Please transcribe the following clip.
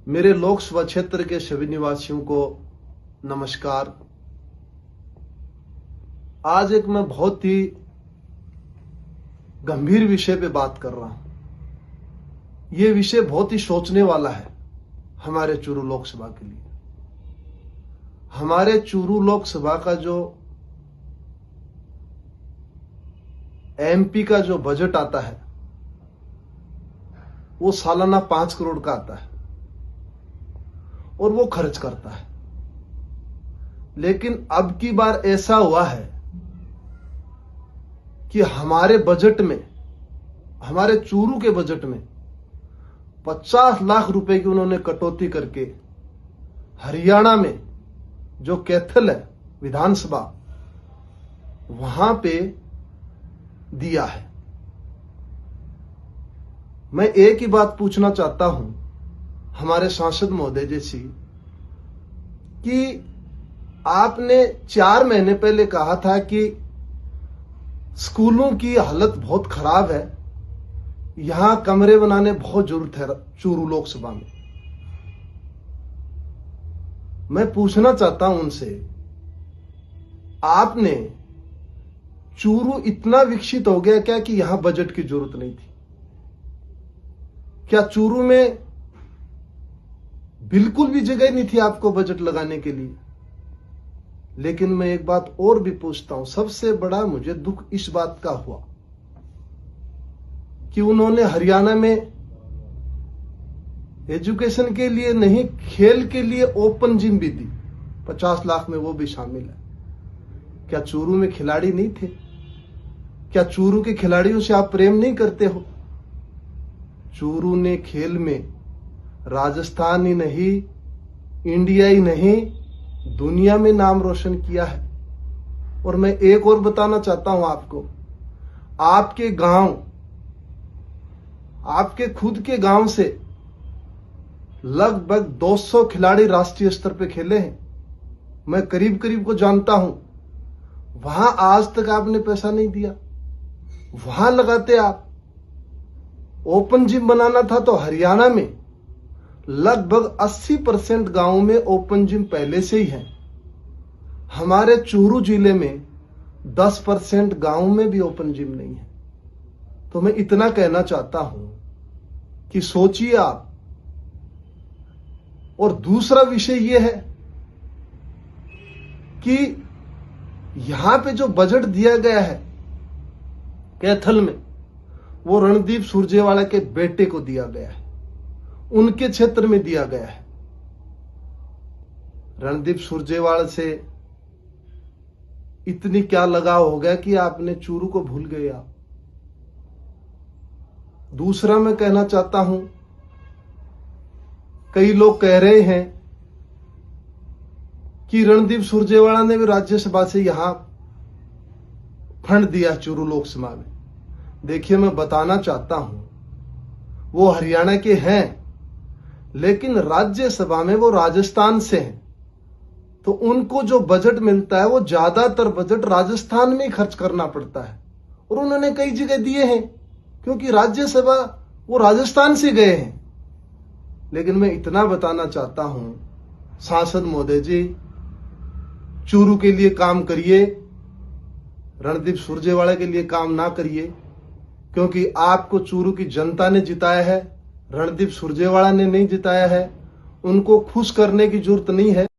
मेरे लोकसभा क्षेत्र के सभी निवासियों को नमस्कार। आज एक मैं बहुत ही गंभीर विषय पे बात कर रहा हूं। यह विषय बहुत ही सोचने वाला है हमारे चूरू लोकसभा के लिए। हमारे चूरू लोकसभा का जो एमपी का जो बजट आता है वो सालाना 5 करोड़ का आता है और वो खर्च करता है। लेकिन अब की बार ऐसा हुआ है कि हमारे बजट में, हमारे चूरू के बजट में 50 लाख रुपए की उन्होंने कटौती करके हरियाणा में जो कैथल है विधानसभा, वहां पे दिया है। मैं एक ही बात पूछना चाहता हूं हमारे सांसद महोदय जी से कि आपने 4 महीने पहले कहा था कि स्कूलों की हालत बहुत खराब है, यहां कमरे बनाने बहुत जरूरत है चूरू लोकसभा में। मैं पूछना चाहता हूं उनसे, आपने चूरू इतना विकसित हो गया क्या कि यहां बजट की जरूरत नहीं थी? क्या चूरू में बिल्कुल भी जगह नहीं थी आपको बजट लगाने के लिए? लेकिन मैं एक बात और भी पूछता हूं, सबसे बड़ा मुझे दुख इस बात का हुआ कि उन्होंने हरियाणा में एजुकेशन के लिए नहीं, खेल के लिए ओपन जिम भी दी, 50 लाख में वो भी शामिल है। क्या चूरू में खिलाड़ी नहीं थे? क्या चूरू के खिलाड़ियों से आप प्रेम नहीं करते हो? चूरू ने खेल में राजस्थान ही नहीं, इंडिया ही नहीं, दुनिया में नाम रोशन किया है। और मैं एक और बताना चाहता हूं आपको, आपके गांव, आपके खुद के गांव से लगभग 200 खिलाड़ी राष्ट्रीय स्तर पे खेले हैं। मैं करीब करीब को जानता हूं। वहां आज तक आपने पैसा नहीं दिया, वहां लगाते आप। ओपन जिम बनाना था तो हरियाणा में लगभग 80% गांवों में ओपन जिम पहले से ही है। हमारे चूरू जिले में 10% गांवों में भी ओपन जिम नहीं है। तो मैं इतना कहना चाहता हूं कि सोचिए आप। और दूसरा विषय यह है कि यहां पे जो बजट दिया गया है कैथल में, वो रणदीप सुरजेवाला के बेटे को दिया गया है, उनके क्षेत्र में दिया गया है। रणदीप सुरजेवाला से इतनी क्या लगाव हो गया कि आपने चूरू को भूल गए आप। दूसरा मैं कहना चाहता हूं, कई लोग कह रहे हैं कि रणदीप सुरजेवाला ने भी राज्यसभा से यहां फंड दिया चूरू लोकसभा में। देखिए, मैं बताना चाहता हूं, वो हरियाणा के हैं लेकिन राज्यसभा में वो राजस्थान से हैं। तो उनको जो बजट मिलता है वो ज्यादातर बजट राजस्थान में ही खर्च करना पड़ता है। और उन्होंने कई जगह दिए हैं क्योंकि राज्यसभा वो राजस्थान से गए हैं। लेकिन मैं इतना बताना चाहता हूं सांसद महोदय जी, चूरू के लिए काम करिए, रणदीप सुरजेवाला के लिए काम ना करिए। क्योंकि आपको चूरू की जनता ने जिताया है, रणदीप सुरजेवाला ने नहीं जिताया है। उनको खुश करने की जरूरत नहीं है।